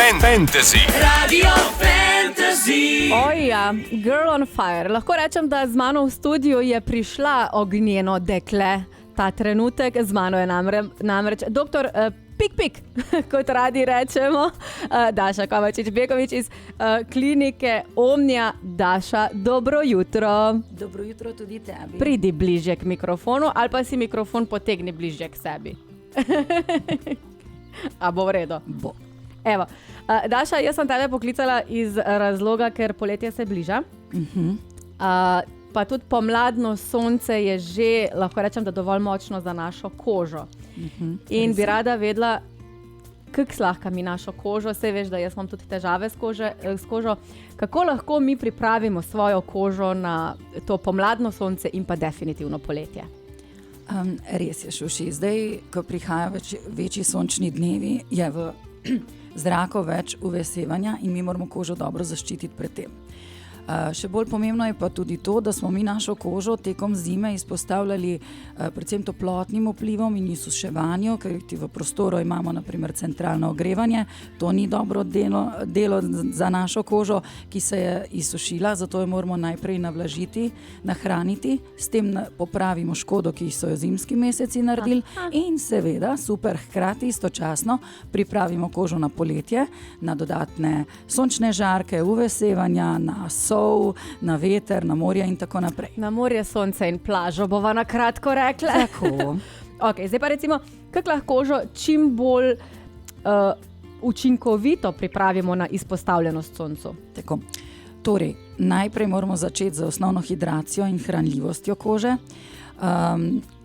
Fantasy. Radio Fantasy. Oja, Girl on Fire. Lahko rečem, da z mano v studiu je prišla ognjeno dekle. Ta trenutek z mano je namreč doktor Pik, kot radi rečemo, Daša Kovačič-Bekovič iz klinike Omnia. Daša, dobro jutro. Dobro jutro tudi tebi. Pridi bližje k mikrofonu ali pa si mikrofon potegni bližje k sebi. A bo v redu? Bo. Evo, Daša, jaz sem tebe poklicala iz razloga, ker poletje se bliža. Pa tudi pomladno sonce je že, lahko rečem, da dovolj močno za našo kožo. In bi rada vedela, kako slahka mi našo kožo. Saj veš, da jaz imam tudi težave s kožo. Kako lahko mi pripravimo svojo kožo na to pomladno sonce in pa definitivno poletje? Res je, Šuši. Zdaj, ko prihaja večji sončni dnevi, je v zraku več uvesevanja in mi moramo kožo dobro zaščititi pred tem. Še bolj pomembno je pa tudi to, da smo mi našo kožo tekom zime izpostavljali predvsem toplotnim vplivom in izsuševanju, ker v prostoru imamo na primer centralno ogrevanje. To ni dobro delo za našo kožo, ki se je izsušila, zato jo moramo najprej navlažiti, nahraniti, s tem popravimo škodo, ki so jo zimski meseci naredili in seveda super hkrati istočasno pripravimo kožo na poletje, na dodatne sončne žarke, uvesevanja, na na veter, na morje in tako naprej. Na morje, sonce in plažo bova na kratko rekla. Tako. Okay, zdaj pa recimo, kako lahko kožo čim bolj učinkovito pripravimo na izpostavljenost soncu? Tako. Torej, najprej moramo začeti z osnovno hidracijo in hranljivostjo kože.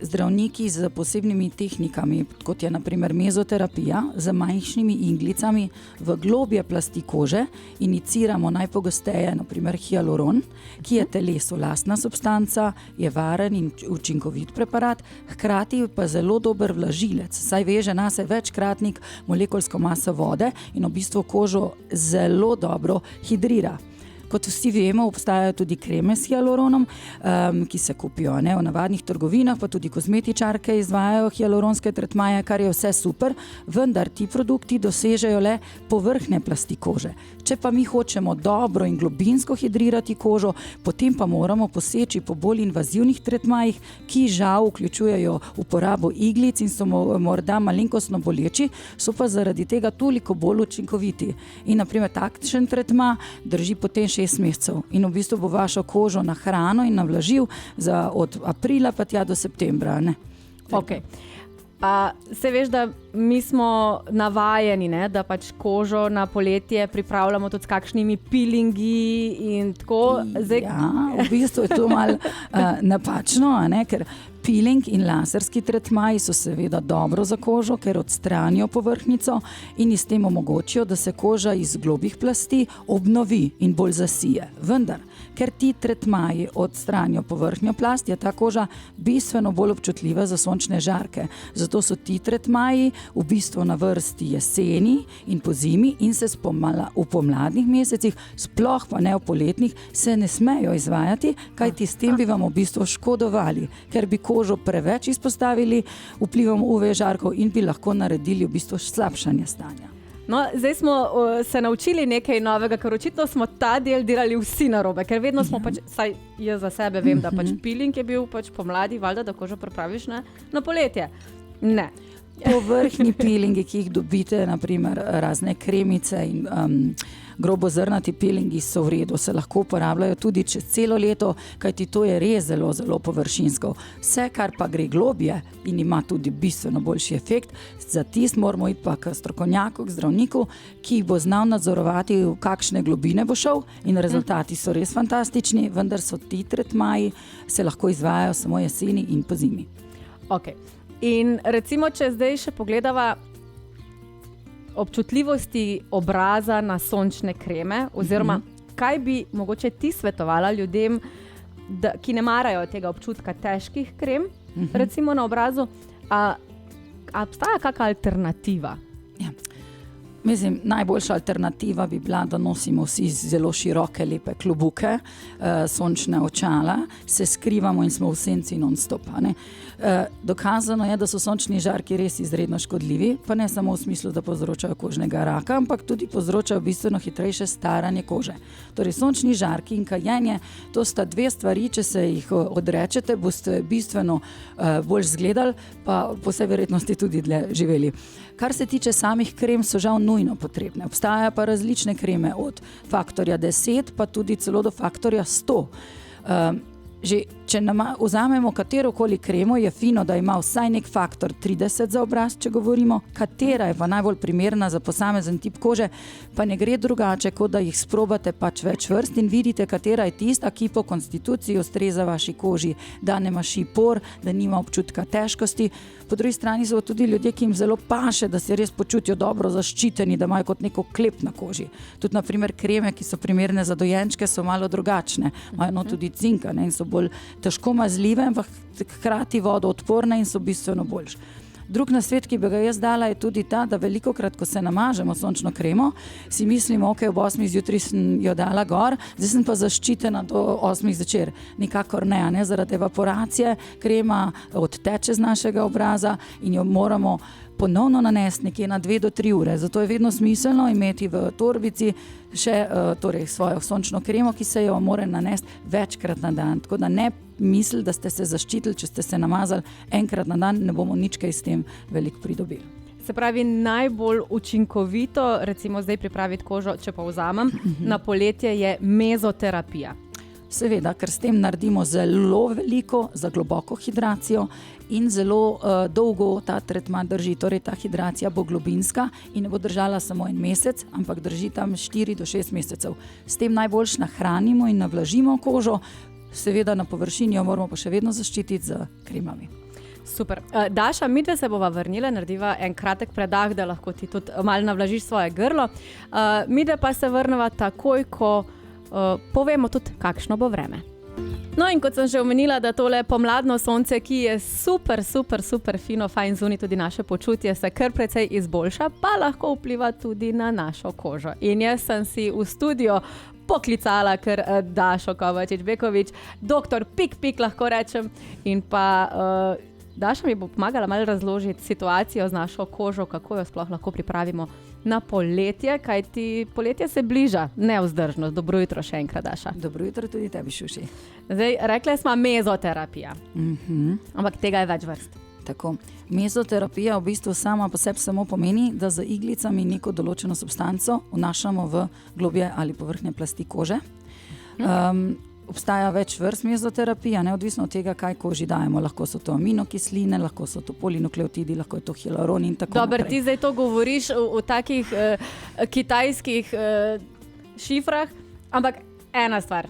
Zdravniki z posebnimi tehnikami, kot je na primer mezoterapija, z majhnimi iglicami v globje plasti kože iniciramo najpogosteje na primer hialuron, ki je telesu lastna substanca, je varen in učinkovit preparat, hkrati pa zelo dober vlažilec, saj veže nase večkratnik molekulsko maso vode in v bistvu kožo zelo dobro hidrira. Kot vsi vemo, obstajajo tudi kreme s hialuronom, ki se kupijo v navadnih trgovinah, pa tudi kozmetičarke izvajajo hialuronske tretmaje, kar je vse super, vendar ti produkti dosežejo le povrhnje plasti kože. Če pa mi hočemo dobro in globinsko hidrirati kožo, potem pa moramo poseči po bolj invazivnih tretmajih, ki žal vključujejo uporabo iglic in so morda malenkostno boleči, so pa zaradi tega toliko bolj učinkoviti. In na primer takšen tretma drži potem 6 mesecev in v bistvu bo vašo kožo nahrano in navlažil od aprila pa tja do septembra. Okay. Se veš, da mi smo navajeni, da pač kožo na poletje pripravljamo tudi s kakšnimi peelingi in tako. Ja, v bistvu je to malo napačno, ker peeling in laserski tretmaji so seveda dobro za kožo, ker odstranijo povrhnjico in s tem omogočijo, da se koža iz globih plasti obnovi in bolj zasije. Vendar, ker ti tretmaji odstranijo povrhnjo plast, je ta koža bistveno bolj občutljiva za sončne žarke. Zato so ti tretmaji v bistvu na vrsti jeseni in pozimi in se v pomladnih mesecih, sploh pa ne v poletnih, se ne smejo izvajati, kajti s tem bi vam v bistvu škodovali, ker bi kožo preveč izpostavili vplivom UV žarkov in bi lahko naredili v bistvu slabšanje stanja. No, zdaj smo se naučili nekaj novega, ker očitno smo ta del delali vsi narobe, ker vedno smo pač, saj jaz za sebe vem, da pač peeling je bil pač pomladi, valjda, da kožo pripraviš na poletje. Ne. Povrhnji peelingi, ki jih dobite, naprimer razne kremice in grobozrnati peelingi so v redu, se lahko uporabljajo tudi čez celo leto, kajti to je res zelo, zelo površinsko. Vse, kar pa gre globje in ima tudi bistveno boljši efekt, za tist moramo iti pa k strokovnjaku, k zdravniku, ki bo znal nadzorovati, v kakšne globine bo šel in rezultati so res fantastični, vendar so ti tretmaji, se lahko izvajajo samo jeseni in pozimi. Ok. In recimo, če zdaj še pogledava občutljivosti obraza na sončne kreme, oziroma kaj bi mogoče ti svetovala ljudem, ki ne marajo tega občutka težkih krem, recimo na obrazu, a obstaja kakšna alternativa? Ja. Mislim, najboljša alternativa bi bila, da nosimo vsi zelo široke, lepe klobuke, sončne očala, se skrivamo in smo v senci non-stop. Dokazano je, da so sončni žarki res izredno škodljivi, pa ne samo v smislu, da povzročajo kožnega raka, ampak tudi povzročajo bistveno hitrejše staranje kože. Torej, sončni žarki in kajenje, to sta dve stvari, če se jih odrečete, boste bistveno bolj izgledali, pa po vsej verjetnosti tudi dlje živeli. Kar se tiče samih krem, so žal nujno potrebne. Obstajajo pa različne kreme od faktorja 10 pa tudi celo do faktorja 100. Že če vzamemo katerokoli kremo, je fino, da ima vsaj nek faktor 30 za obraz, če govorimo, katera je pa najbolj primerna za posamezen tip kože, pa ne gre drugače, kot da jih sprobate pač več vrst in vidite, katera je tista, ki po konstituciji ustreza vaši koži, da ne maši por, da nima občutka težkosti. Po drugi strani so tudi ljudje, ki jim zelo paše, da se res počutijo dobro zaščiteni, da imajo kot neko klep na koži. Tudi na primer kreme, ki so primerne za dojenčke, so malo drugačne, imajo tudi cinka in so bolj težko mazljive, ampak hkrati vodoodporne in so bistveno boljše. Drug nasvet, ki bi ga jaz dala, je tudi ta, da velikokrat, ko se namažemo sončno kremo, si mislimo, ok, ob 8 zjutraj sem jo dala gor, zdaj sem pa zaščitena do 8 zvečer. Nikakor ne, zaradi evaporacije krema odteče z našega obraza in jo moramo ponovno nanesti nekje na 2 do 3 ure. Zato je vedno smiselno imeti v torbici še svojo sončno kremo, ki se jo mora nanesti večkrat na dan. Tako da ne misli, da ste se zaščitili, če ste se namazali enkrat na dan, ne bomo nič kaj s tem veliko pridobili. Se pravi, najbolj učinkovito, recimo zdaj pripraviti kožo, če pa vzamem, na poletje je mezoterapija. Seveda, ker s tem naredimo zelo veliko za globoko hidracijo in zelo dolgo ta tretma drži. Torej, ta hidracija bo globinska in ne bo držala samo 1 mesec, ampak drži tam 4 do 6 mesecev. S tem najboljš nahranimo in navlažimo kožo, seveda na površini jo moramo pa še vedno zaščititi z kremami. Super. Daša, midve se bova vrnila, narediva en kratek predah, da lahko ti tudi malo navlažiš svoje grlo. Midve pa se vrneva takoj, ko povemo tudi, kakšno bo vreme. No, in kot sem že omenila, da tole pomladno sonce, ki je super fino, fajn zunaj, tudi naše počutje se kar precej izboljša, pa lahko vpliva tudi na našo kožo. In jaz sem si v studio poklicala kar Dašo Kovačič-Bekovič, doktor Pik, lahko rečem, in pa Daša mi bo pomagala malo razložiti situacijo z našo kožo, kako jo sploh lahko pripravimo na poletje, kajti poletje se bliža, nevzdržno. Dobro jutro še enkrat, Daša. Dobro jutro tudi tebi, Šuši. Zdaj, rekla smo mezoterapija, ampak tega je več vrst. Tako. Mezoterapija v bistvu sama po sebi samo pomeni, da z iglicami neko določeno substanco vnašamo v globje ali povrhnje plasti kože. Obstaja več vrst mezoterapije, neodvisno od tega, kaj koži dajemo. Lahko so to aminokisline, lahko so to polinukleotidi, lahko je to hialuron in tako naprej. Dobar, ti zdaj to govoriš v takih kitajskih šifrah, ampak ena stvar.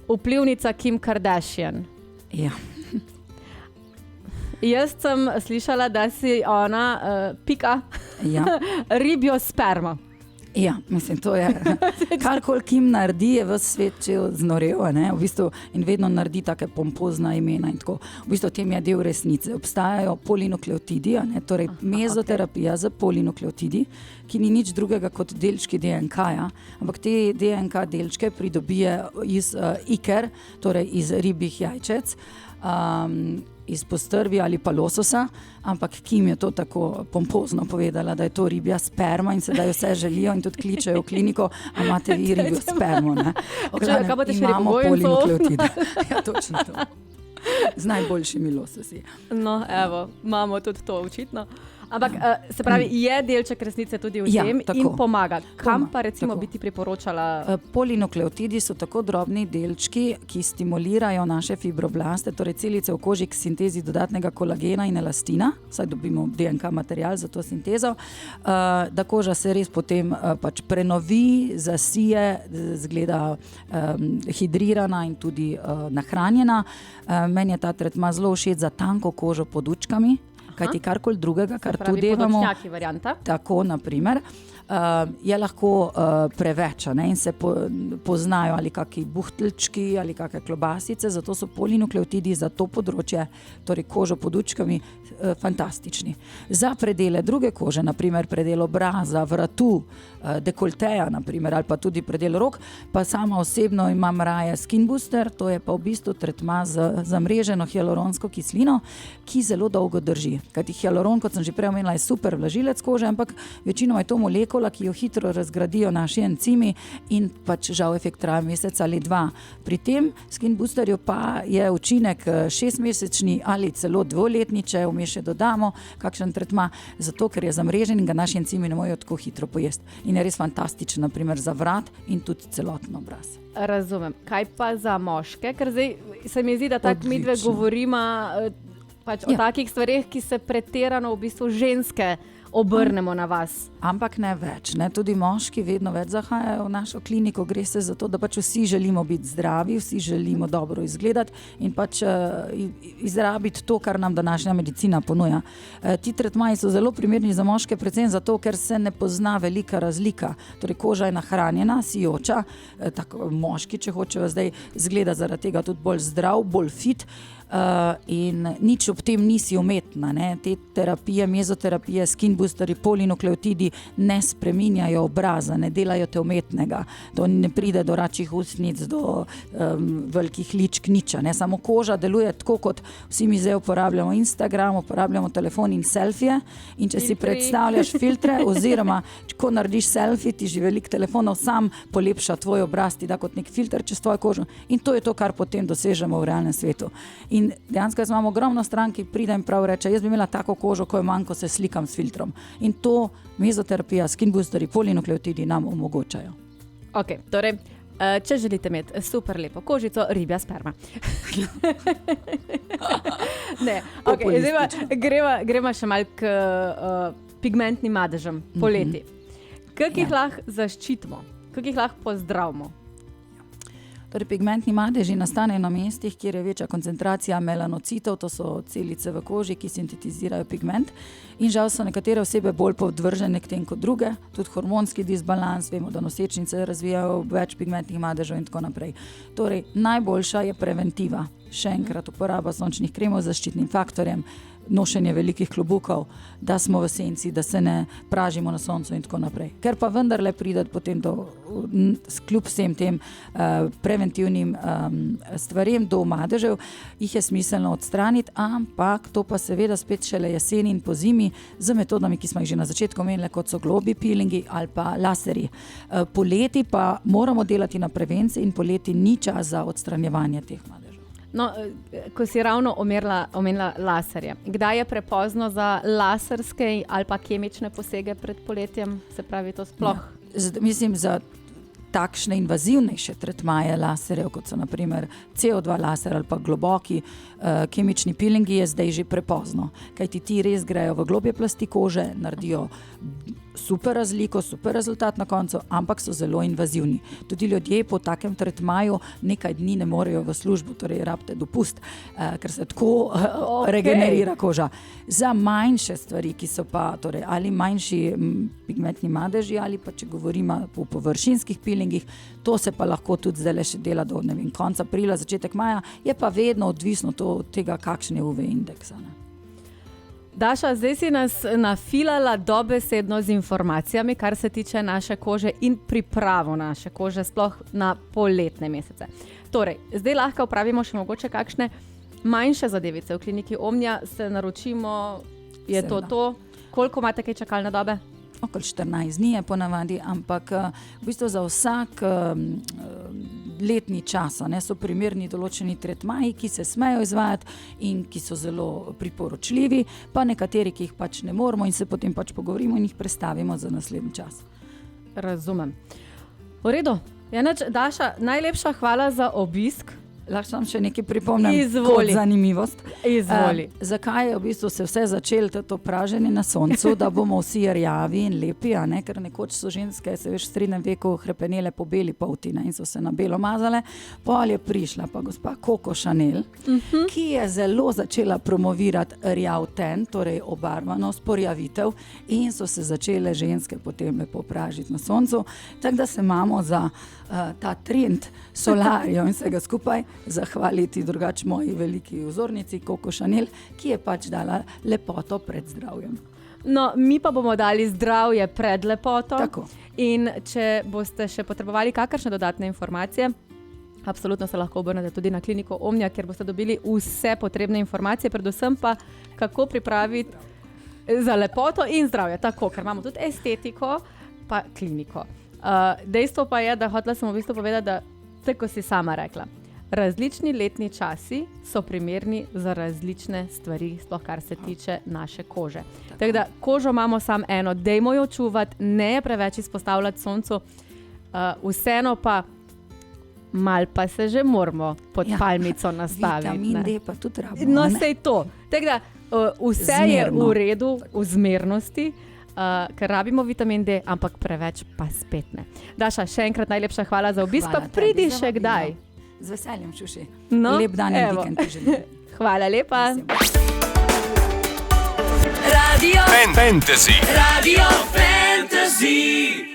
Vplivnica Kim Kardashian. Ja. Jaz sem slišala, da si ona pika ribjo spermo. Ja, mislim, to je, karkoli Kim naredi, je ves svet znorel, v bistvu, in vedno naredi take pompozna imena in tako. V bistvu tem je del resnice. Obstajajo polinukleotidi, torej mezoterapija z polinukleotidi, ki ni nič drugega kot delčki DNK-ja, ampak te DNK delčke pridobije iz iker, torej iz ribjih jajčec, iz postrvi ali pa lososa, ampak Kim je to tako pompozno povedala, da je to ribja sperma in sedaj vse želijo in tudi kličejo v kliniko, a imate vi ribjo spermo, ne? Imamo polinukleotide. Ja, točno to. Z najboljšimi lososi. No, evo, imamo tudi to očitno. Ampak se pravi, je delček resnice tudi v tem in pomaga. Kam pa recimo bi ti priporočala? Polinukleotidi so tako drobni delčki, ki stimulirajo naše fibroblaste, torej celice v koži k sintezi dodatnega kolagena in elastina, saj dobimo DNK material za to sintezo, da koža se res potem pač prenovi, zasije, zgleda hidrirana in tudi nahranjena. Meni je ta tretma zelo všeč za tanko kožo pod učkami, Kajti karkoli drugega, kar tu Pravi delamo, podočnjaki varianta. tako naprimer, je lahko preveč, ne, in se poznajo ali kakšni buhteljčki ali kakšne klobasice, zato so polinukleotidi za to področje, torej kožo pod učkami, fantastični. Za predele druge kože, naprimer predel obraza, vratu, dekolteja naprimer, ali pa tudi predel rok, pa sama osebno imam raje Skin Booster, to je pa v bistvu tretma z zamreženo hialuronsko kislino, ki zelo dolgo drži. Kajti hialuron, kot sem že prej omenila, je super vlažilec kože, ampak večinoma je to molekula, ki jo hitro razgradijo naši encimi in pač žal efekt traja mesec ali dva. Pri tem Skin Boosterju pa je učinek 6-mesečni ali celo 2-letni, če vmes še dodamo kakšen tretma, zato ker je zamrežen in ga naši encimi ne morejo tako hitro pojesti. In je res fantastičen, naprimer za vrat in tudi celoten obraz. Razumem. Kaj pa za moške? Ker zdaj se mi zdi, da tako midve govorimo pač o takih stvareh, ki se pretirano v bistvu ženske obrnemo na vas. Ampak ne več. Ne? Tudi moški vedno več zahajajo v našo kliniko. Gre se za to, da pač vsi želimo biti zdravi, vsi želimo dobro izgledati in pač izrabiti to, kar nam današnja medicina ponuja. Ti tretmaji so zelo primerni za moške, predvsem zato, ker se ne pozna velika razlika. Torej, koža je nahranjena, sijoča, tako moški, če hočejo zdaj izgleda zaradi tega tudi bolj zdrav, bolj fit. In nič ob tem nisi umetna. Ne? Te terapije, mezoterapije, skin boosteri, polinukleotidi ne spreminjajo obraza, ne delajo te umetnega. To ne pride do račjih ustnic, do velikih ličk, nič. Samo koža deluje tako, kot vsi mi zdaj uporabljamo Instagram, uporabljamo telefon in selfije. In če si predstavljaš filtre, oziroma ko narediš selfie, ti že veliko telefonov sam polepša tvoj obraz, ti da kot nek filter čez tvojo kožo. In to je to, kar potem dosežemo v realnem svetu. In dejansko jaz imam ogromno stran, ki pride in prav reče, jaz bi imela tako kožo, ko jo manj, ko se slikam s filtrom. In to mezoterapija, skin boosteri, polinukleotidi nam omogočajo. Ok, torej, če želite imeti super lepo kožico, ribja sperma. Ne, ok, zdaj gremo še malo k pigmentnim madežem poleti. Kako jih lahko zaščitimo? Kako jih lahko pozdravimo? Torej, pigmentni madeži nastanejo na mestih, kjer je večja koncentracija melanocitov, to so celice v koži, ki sintetizirajo pigment. In žal so nekatere osebe bolj podvržene k tem kot druge, tudi hormonski disbalans, vemo, da nosečnice razvijajo več pigmentnih madežev in tako naprej. Torej, najboljša je preventiva. Še enkrat uporaba sončnih kremov z zaščitnim faktorjem, nošenje velikih klobukov, da smo v senci, da se ne pražimo na soncu in tako naprej. Ker pa vendarle pride potem do, kljub vsem tem preventivnim stvarem do madežev, jih je smiselno odstraniti, ampak to pa seveda spet šele jeseni in po zimi z metodami, ki smo jih že na začetku omenili, kot so globi peelingi ali pa laserji. Poleti pa moramo delati na prevenciji in poleti ni čas za odstranjevanje teh madežev. No, ko si ravno omenila laserje, kdaj je prepozno za laserske ali pa kemične posege pred poletjem? Se pravi, to sploh? Ja, mislim, za takšne invazivnejše tretmaje laserjev, kot so naprimer CO2 laser ali pa globoki kemični peelingi, je zdaj že prepozno. Kajti ti res grejo v globje plasti kože, naredijo super razliko, super rezultat na koncu, ampak so zelo invazivni. Tudi ljudje po takem tretmaju nekaj dni ne morejo v službo, torej rabite dopust, ker se tako regenerira koža. Za manjše stvari, ki so pa torej, ali manjši pigmentni madeži, ali pa če govorimo po površinskih peelingih, to se pa lahko tudi zdaj še dela do konca aprila, začetek maja, je pa vedno odvisno od tega, kakšen je UV indeks. Daša, zdaj si nas nafilala dobesedno z informacijami, kar se tiče naše kože in pripravo naše kože, sploh na poletne mesece. Torej, zdaj lahko opravimo še mogoče kakšne manjše zadevice. V kliniki Omnia se naročimo, je to. Koliko imate kaj čakalne dobe? Okoli 14 dni je ponavadi, ampak v bistvu za vsak letni čas so primerni določeni tretmaji, ki se smejo izvajati in ki so zelo priporočljivi, pa nekateri, ki jih pač ne moremo in se potem pač pogovorimo in jih prestavimo za naslednji čas. Razumem. V redu. Daša, najlepša hvala za obisk. Lahko sam še nekaj pripomnim Izvoli. kot zanimivost. Izvoli. Zakaj je v bistvu se vse začelo to praženje na soncu, da bomo vsi rjavi in lepi, a ne? Ker nekoč so ženske se veš v srednjem veku hrepenele po beli polti, ne? In so se na belo mazale. Pol je prišla pa gospa Coco Chanel, ki je zelo začela promovirati rjav ten, torej obarvanost, porjavitev, in so se začele ženske potem lepo pražiti na soncu. Tako da se imamo za ta trend solarjev in vsega skupaj zahvaliti drugače moji veliki vzornici Coco Chanel, ki je pač dala lepoto pred zdravjem. No, mi pa bomo dali zdravje pred lepoto. Tako. In če boste še potrebovali kakršne dodatne informacije, absolutno se lahko obrnete tudi na kliniko Omnia, kjer boste dobili vse potrebne informacije, predvsem pa kako pripraviti za lepoto in zdravje. Tako, ker imamo tudi estetiko, pa kliniko. Dejstvo pa je, da hotela sem v bistvu povedati, da tako si sama rekla. Različni letni časi so primerni za različne stvari, sploh kar se tiče naše kože. Tako da kožo imamo samo eno, dajmo jo čuvati, ne je preveč izpostavljati soncu, vseeno pa mal pa se že moramo pod palmico nastaviti. Vitamin D pa tudi rabimo. No, sej to. Tako da vse Zmerno. je v redu, v zmernosti, ker rabimo vitamin D, ampak preveč pa spet ne. Daša, še enkrat najlepša hvala za obisk, pa Hvala pridi tebi za še vabilo. kdaj. Z veseljem, Šuši. No, Lep dan in evo. vikend ti želim. Hvala lepa. Radio Fantasy. Radio Fantasy.